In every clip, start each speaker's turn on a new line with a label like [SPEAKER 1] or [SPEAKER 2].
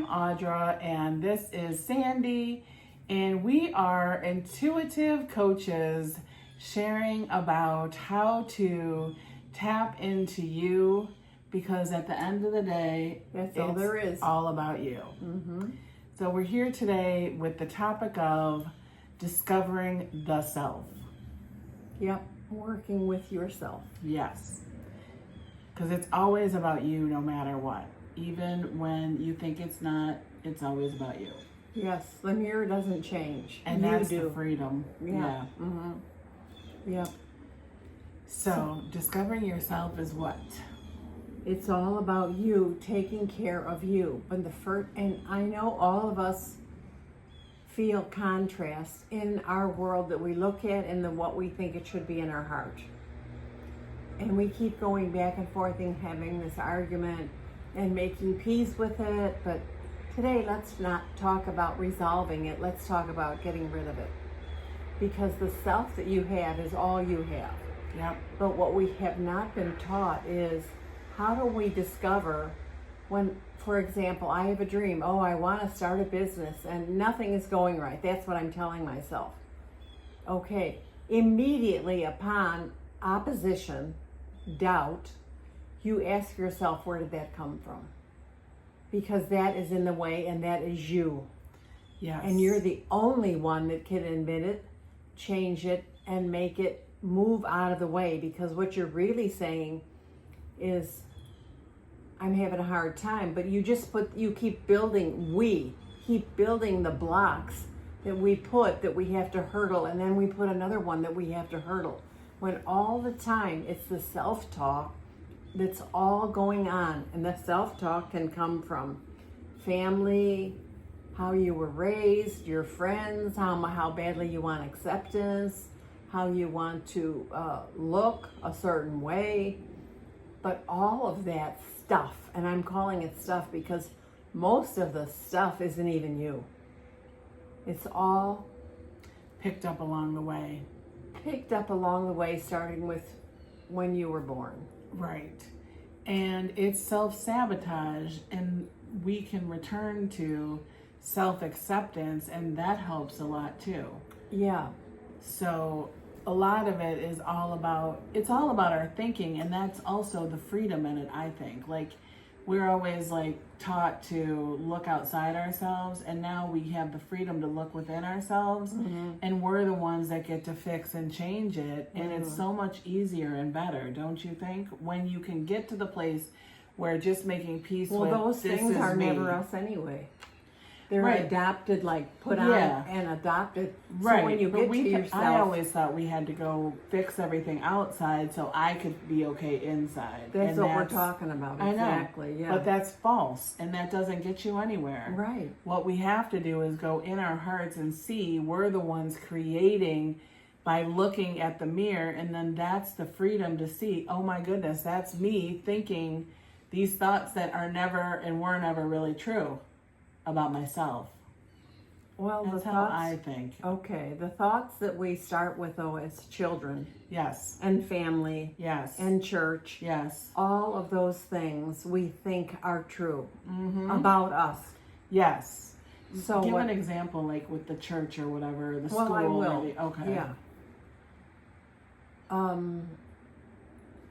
[SPEAKER 1] Audra, and this is Sandy, and we are intuitive coaches sharing about how to tap into you, because at the end of the day,
[SPEAKER 2] that's all there is.
[SPEAKER 1] All about you. So we're here today with the topic of discovering the self.
[SPEAKER 2] Yep, working with yourself.
[SPEAKER 1] Yes, because it's always about you no matter what. Even when you think it's not, it's always about you.
[SPEAKER 2] Yes, the mirror doesn't change.
[SPEAKER 1] And
[SPEAKER 2] you
[SPEAKER 1] that's
[SPEAKER 2] do.
[SPEAKER 1] the freedom. Yeah.
[SPEAKER 2] Yep.
[SPEAKER 1] So discovering yourself is what?
[SPEAKER 2] It's all about you, taking care of you. But and I know all of us feel contrast in our world that we look at and then what we think it should be in our heart. And we keep going back and forth and having this argument and making peace with it. But today, let's not talk about resolving it. Let's talk about getting rid of it. Because the self that you have is all you have.
[SPEAKER 1] Yep.
[SPEAKER 2] But what we have not been taught is, how do we discover when, for example, I have a dream, oh, I want to start a business and nothing is going right. That's what I'm telling myself. Okay, immediately upon opposition, doubt, you ask yourself, where did that come from? Because that is in the way and that is you.
[SPEAKER 1] Yes.
[SPEAKER 2] And you're the only one that can admit it, change it, and make it move out of the way. Because what you're really saying is, I'm having a hard time, but you keep building, keep building the blocks that we have to hurdle, and then we put another one that we have to hurdle. When all the time it's the self-talk that's all going on. And the self-talk can come from family, how you were raised, your friends, how badly you want acceptance, how you want to look a certain way. But all of that stuff, and I'm calling it stuff because most of the stuff isn't even you. It's all
[SPEAKER 1] picked up along the way.
[SPEAKER 2] Starting with when you were born.
[SPEAKER 1] Right. And it's self-sabotage, and we can return to self-acceptance, and that helps a lot too.
[SPEAKER 2] Yeah.
[SPEAKER 1] So a lot of it is all about our thinking, and that's also the freedom in it, I think. Like, we're always taught to look outside ourselves, and now we have the freedom to look within ourselves, and we're the ones that get to fix and change it. And it's so much easier and better, don't you think? When you can get to the place where just making peace with
[SPEAKER 2] those
[SPEAKER 1] this
[SPEAKER 2] things
[SPEAKER 1] is
[SPEAKER 2] are
[SPEAKER 1] me.
[SPEAKER 2] never us anyway. They're
[SPEAKER 1] right.
[SPEAKER 2] adopted, put on and adopted.
[SPEAKER 1] Right.
[SPEAKER 2] So when you get to yourself,
[SPEAKER 1] I always thought we had to go fix everything outside so I could be okay inside.
[SPEAKER 2] That's what we're talking about. Exactly.
[SPEAKER 1] I know.
[SPEAKER 2] Yeah.
[SPEAKER 1] But that's false, and that doesn't get you anywhere.
[SPEAKER 2] Right.
[SPEAKER 1] What we have to do is go in our hearts and see we're the ones creating by looking at the mirror, and then that's the freedom to see, oh my goodness, that's me thinking these thoughts that are never and were never really true about myself.
[SPEAKER 2] Well,
[SPEAKER 1] that's how I think.
[SPEAKER 2] Okay, the thoughts that we start with, though, as children.
[SPEAKER 1] Yes.
[SPEAKER 2] And family.
[SPEAKER 1] Yes.
[SPEAKER 2] And church.
[SPEAKER 1] Yes.
[SPEAKER 2] All of those things we think are true about us.
[SPEAKER 1] Yes.
[SPEAKER 2] So
[SPEAKER 1] give an example, with the church or whatever, the school.
[SPEAKER 2] Well, I will.
[SPEAKER 1] Okay.
[SPEAKER 2] Yeah.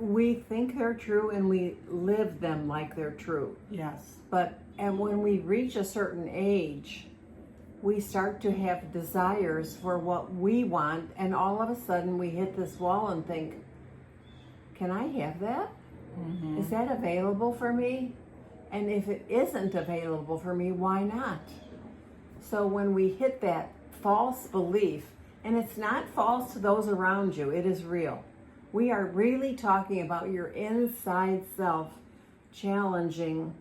[SPEAKER 2] We think they're true and we live them like they're true.
[SPEAKER 1] Yes.
[SPEAKER 2] And when we reach a certain age, we start to have desires for what we want, and all of a sudden we hit this wall and think, can I have that? Is that available for me? And if it isn't available for me, why not? So when we hit that false belief, and it's not false to those around you, it is real. We are really talking about your inside self challenging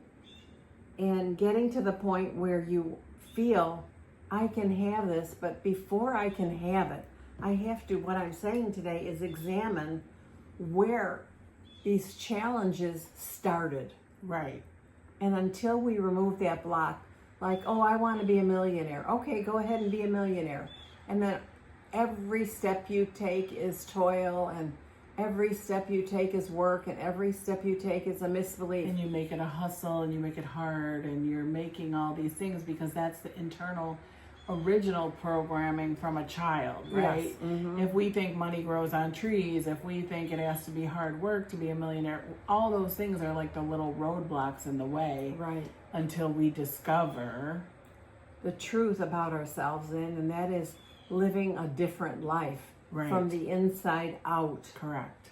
[SPEAKER 2] and getting to the point where you feel, I can have this, but before I can have it, I have to, what I'm saying today is examine where these challenges started.
[SPEAKER 1] Right.
[SPEAKER 2] And until we remove that block, oh, I want to be a millionaire. Okay, go ahead and be a millionaire. And then every step you take is toil and every step you take is work, and every step you take is a misbelief.
[SPEAKER 1] And you make it a hustle, and you make it hard, and you're making all these things because that's the internal original programming from a child, right?
[SPEAKER 2] Yes. Mm-hmm.
[SPEAKER 1] If we think money grows on trees, if we think it has to be hard work to be a millionaire, all those things are like the little roadblocks in the way,
[SPEAKER 2] Right.
[SPEAKER 1] until we discover
[SPEAKER 2] The truth about ourselves and that is living a different life
[SPEAKER 1] Right.
[SPEAKER 2] from the inside out.
[SPEAKER 1] correct.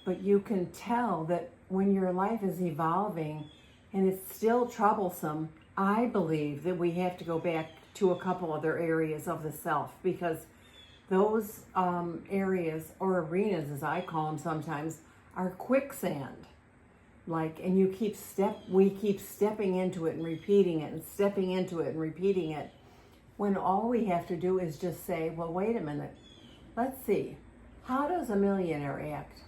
[SPEAKER 2] But you can tell that when your life is evolving and it's still troublesome, I believe that we have to go back to a couple other areas of the self, because those areas, or arenas as I call them sometimes, are quicksand. And we keep stepping into it and repeating it and stepping into it and repeating it, when all we have to do is just say, well, wait a minute, let's see, how does a millionaire act?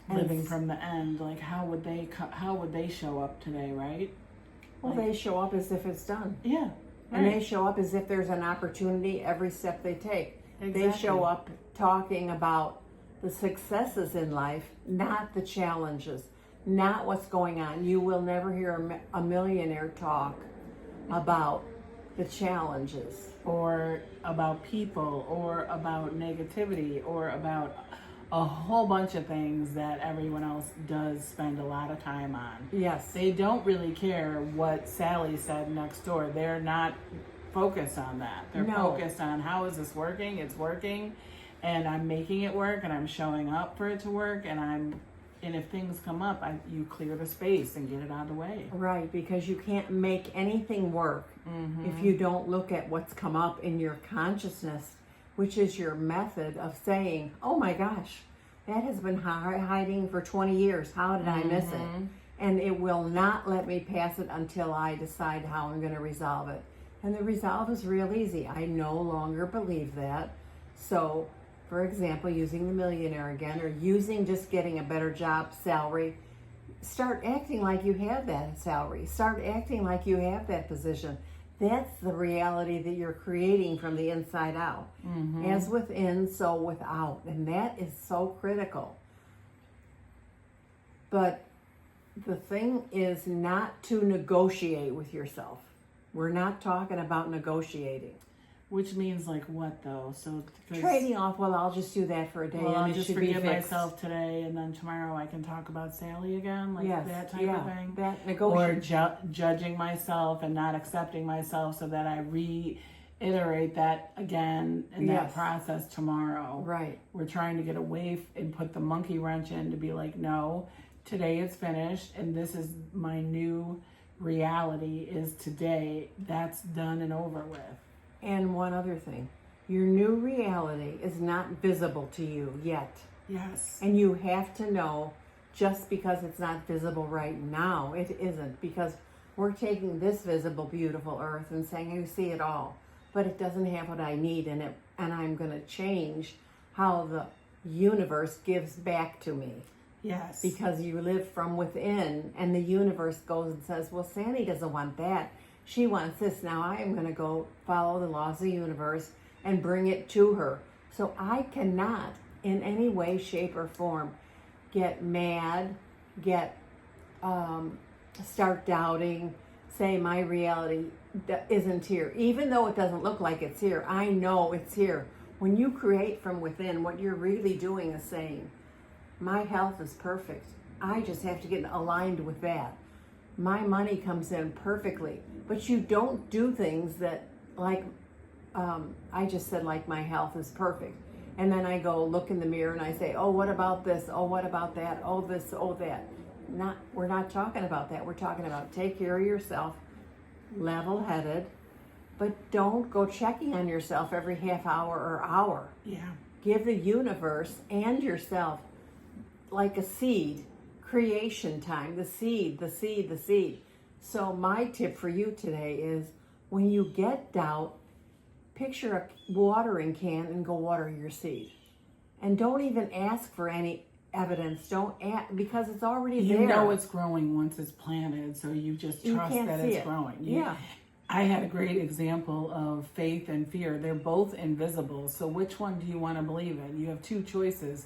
[SPEAKER 2] And
[SPEAKER 1] Living from the end, like how would they show up today, right?
[SPEAKER 2] Well, they show up as if it's done.
[SPEAKER 1] Yeah.
[SPEAKER 2] And
[SPEAKER 1] right.
[SPEAKER 2] they show up as if there's an opportunity every step they take.
[SPEAKER 1] Exactly.
[SPEAKER 2] They show up talking about the successes in life, not the challenges, not what's going on. You will never hear a millionaire talk about the challenges.
[SPEAKER 1] Or about people, or about negativity, or about a whole bunch of things that everyone else does spend a lot of time on.
[SPEAKER 2] Yes.
[SPEAKER 1] They don't really care what Sally said next door. They're not focused on that. They're
[SPEAKER 2] No.
[SPEAKER 1] focused on, how is this working? It's working, and I'm making it work, and I'm showing up for it to work, and if things come up, you clear the space and get it out of the way.
[SPEAKER 2] Right, because you can't make anything work if you don't look at what's come up in your consciousness, which is your method of saying, oh my gosh, that has been hiding for 20 years. How did I miss it? And it will not let me pass it until I decide how I'm going to resolve it. And the resolve is real easy. I no longer believe that. So, for example, using the millionaire again, or using just getting a better job, salary, start acting like you have that salary. Start acting like you have that position. That's the reality that you're creating from the inside out. As within, so without. And that is so critical. But the thing is not to negotiate with yourself. We're not talking about negotiating.
[SPEAKER 1] Which means like what though? So
[SPEAKER 2] Trading off, well, I'll just do that for a day
[SPEAKER 1] well,
[SPEAKER 2] and
[SPEAKER 1] I'll
[SPEAKER 2] it
[SPEAKER 1] just
[SPEAKER 2] should be
[SPEAKER 1] forgive
[SPEAKER 2] fixed.
[SPEAKER 1] myself today, and then tomorrow I can talk about Sally again, like
[SPEAKER 2] Yes,
[SPEAKER 1] that type
[SPEAKER 2] yeah,
[SPEAKER 1] of thing.
[SPEAKER 2] that
[SPEAKER 1] Or
[SPEAKER 2] negotiation.
[SPEAKER 1] judging myself and not accepting myself, so that I reiterate that again in that
[SPEAKER 2] Yes.
[SPEAKER 1] process tomorrow.
[SPEAKER 2] Right.
[SPEAKER 1] We're trying to get away and put the monkey wrench in to be like, no, today it's finished, and this is my new reality. Is today. That's done and over with.
[SPEAKER 2] And one other thing, your new reality is not visible to you yet.
[SPEAKER 1] Yes.
[SPEAKER 2] And you have to know, just because it's not visible right now, it isn't. Because we're taking this visible, beautiful earth and saying, you see it all, but it doesn't have what I need in it. And I'm going to change how the universe gives back to me.
[SPEAKER 1] Yes.
[SPEAKER 2] Because you live from within, and the universe goes and says, well, Sandy doesn't want that. She wants this. Now I am going to go follow the laws of the universe and bring it to her. So I cannot, in any way, shape, or form, get mad, start doubting, say my reality isn't here. Even though it doesn't look like it's here, I know it's here. When you create from within, what you're really doing is saying, my health is perfect. I just have to get aligned with that. My money comes in perfectly. But you don't do things that, like, I just said, like, my health is perfect. And then I go look in the mirror and I say, oh, what about this? Oh, what about that? Oh, this, oh, that. We're not talking about that. We're talking about take care of yourself, level-headed, but don't go checking on yourself every half hour or hour.
[SPEAKER 1] Yeah.
[SPEAKER 2] Give the universe and yourself like a seed, creation time, the seed, the seed, the seed. So my tip for you today is, when you get doubt, picture a watering can and go water your seed. And don't even ask for any evidence. Don't ask, because it's already there.
[SPEAKER 1] You know it's growing once it's planted, so you just
[SPEAKER 2] You
[SPEAKER 1] trust
[SPEAKER 2] can't
[SPEAKER 1] that
[SPEAKER 2] see
[SPEAKER 1] it's
[SPEAKER 2] it.
[SPEAKER 1] growing.
[SPEAKER 2] Yeah.
[SPEAKER 1] I had a great example of faith and fear. They're both invisible. So which one do you want to believe in? You have two choices.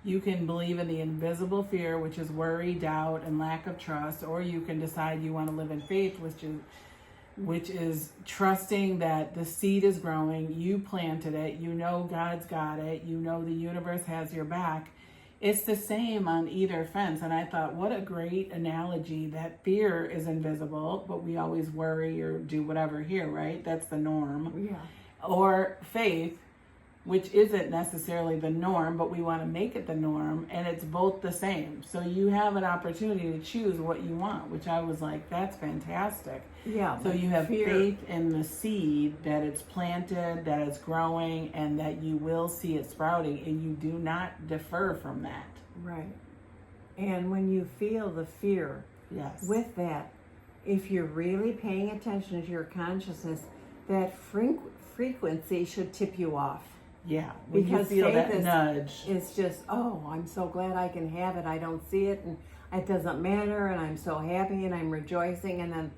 [SPEAKER 1] You can believe in the invisible fear, which is worry, doubt, and lack of trust, or you can decide you want to live in faith, which is trusting that the seed is growing, you planted it, you know God's got it, you know the universe has your back. It's the same on either fence. And I thought, what a great analogy that fear is invisible, but we always worry or do whatever here, right? That's the norm.
[SPEAKER 2] Yeah.
[SPEAKER 1] Or faith, which isn't necessarily the norm, but we want to make it the norm, and it's both the same. So you have an opportunity to choose what you want, which I was like, that's fantastic.
[SPEAKER 2] Yeah.
[SPEAKER 1] So you have
[SPEAKER 2] fear.
[SPEAKER 1] faith in the seed, that it's planted, that it's growing, and that you will see it sprouting, and you do not defer from that.
[SPEAKER 2] Right. And when you feel the fear,
[SPEAKER 1] Yes.
[SPEAKER 2] with that, if you're really paying attention to your consciousness, that frequency should tip you off.
[SPEAKER 1] Yeah. When
[SPEAKER 2] Because
[SPEAKER 1] you feel
[SPEAKER 2] faith
[SPEAKER 1] that nudge.
[SPEAKER 2] It's just, oh, I'm so glad I can have it. I don't see it, and it doesn't matter, and I'm so happy, and I'm rejoicing, and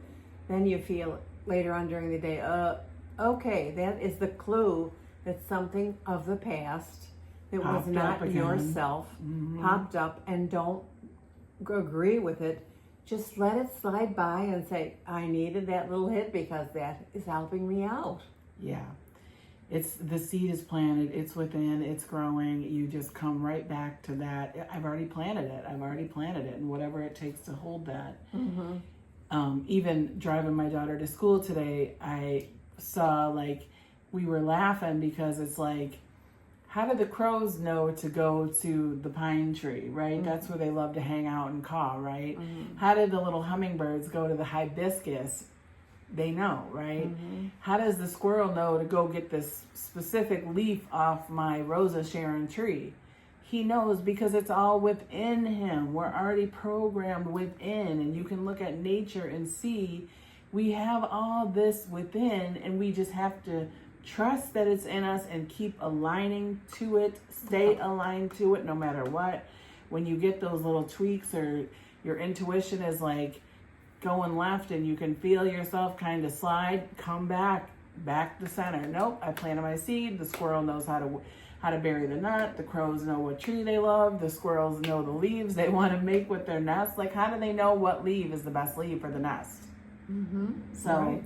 [SPEAKER 2] then you feel later on during the day, okay, that is the clue that something of the past that was
[SPEAKER 1] Popped up
[SPEAKER 2] not
[SPEAKER 1] again.
[SPEAKER 2] yourself popped up, and don't agree with it. Just let it slide by and say, I needed that little hit because that is helping me out.
[SPEAKER 1] Yeah. It's the seed is planted, it's within, it's growing. You just come right back to that. I've already planted it. And whatever it takes to hold that. Even driving my daughter to school today, I saw, like, we were laughing because it's like, how do the crows know to go to the pine tree, right? That's where they love to hang out and caw, right? How did the little hummingbirds go to the hibiscus? They know, right? How does the squirrel know to go get this specific leaf off my Rosa Sharon tree? He knows because it's all within him. We're already programmed within, and you can look at nature and see we have all this within, and we just have to trust that it's in us and keep aligning to it, stay aligned to it no matter what. When you get those little tweaks or your intuition is like going left and you can feel yourself kind of slide, come back to center. Nope, I planted my seed. The squirrel knows how to bury the nut. The crows know what tree they love. The squirrels know the leaves they want to make with their nest. Like, how do they know what leaf is the best leaf for the nest? So
[SPEAKER 2] Right.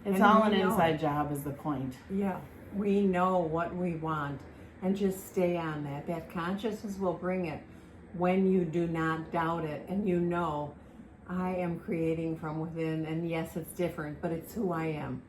[SPEAKER 1] it's
[SPEAKER 2] And
[SPEAKER 1] all
[SPEAKER 2] we
[SPEAKER 1] an
[SPEAKER 2] know.
[SPEAKER 1] inside job is the point.
[SPEAKER 2] Yeah, we know what we want, and just stay on that. That consciousness will bring it when you do not doubt it, and you know, I am creating from within, and yes, it's different, but it's who I am.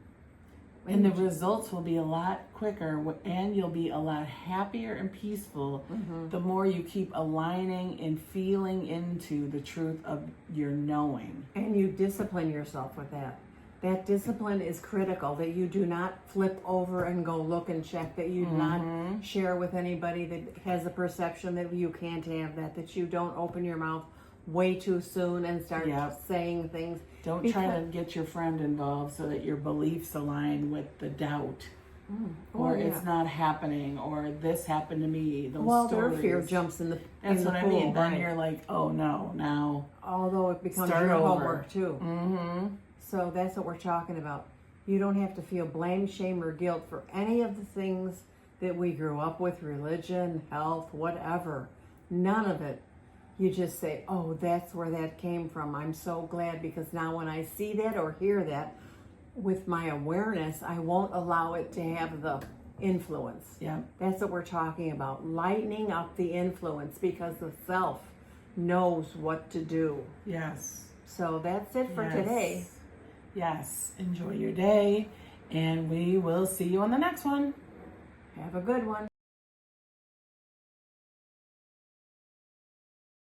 [SPEAKER 1] And the results will be a lot quicker, and you'll be a lot happier and peaceful the more you keep aligning and feeling into the truth of your knowing.
[SPEAKER 2] And you discipline yourself with that. That discipline is critical, that you do not flip over and go look and check, that you do not share with anybody that has a perception that you can't have that you don't open your mouth way too soon and start saying things.
[SPEAKER 1] Don't try to get your friend involved so that your beliefs align with the doubt. Or it's not happening, or this happened to me. Those
[SPEAKER 2] their
[SPEAKER 1] stories.
[SPEAKER 2] fear jumps in the
[SPEAKER 1] That's
[SPEAKER 2] in the
[SPEAKER 1] what
[SPEAKER 2] pool,
[SPEAKER 1] I mean. Then
[SPEAKER 2] right.
[SPEAKER 1] you're like, oh no, now.
[SPEAKER 2] Although it becomes
[SPEAKER 1] Start
[SPEAKER 2] your
[SPEAKER 1] over.
[SPEAKER 2] homework too. So that's what we're talking about. You don't have to feel blame, shame, or guilt for any of the things that we grew up with, religion, health, whatever. None of it. You just say, oh, that's where that came from. I'm so glad, because now when I see that or hear that, with my awareness, I won't allow it to have the influence.
[SPEAKER 1] Yeah.
[SPEAKER 2] That's what we're talking about. Lightening up the influence, because the self knows what to do.
[SPEAKER 1] Yes.
[SPEAKER 2] So that's it for today.
[SPEAKER 1] Yes. Enjoy your day, and we will see you on the next one.
[SPEAKER 2] Have a good one.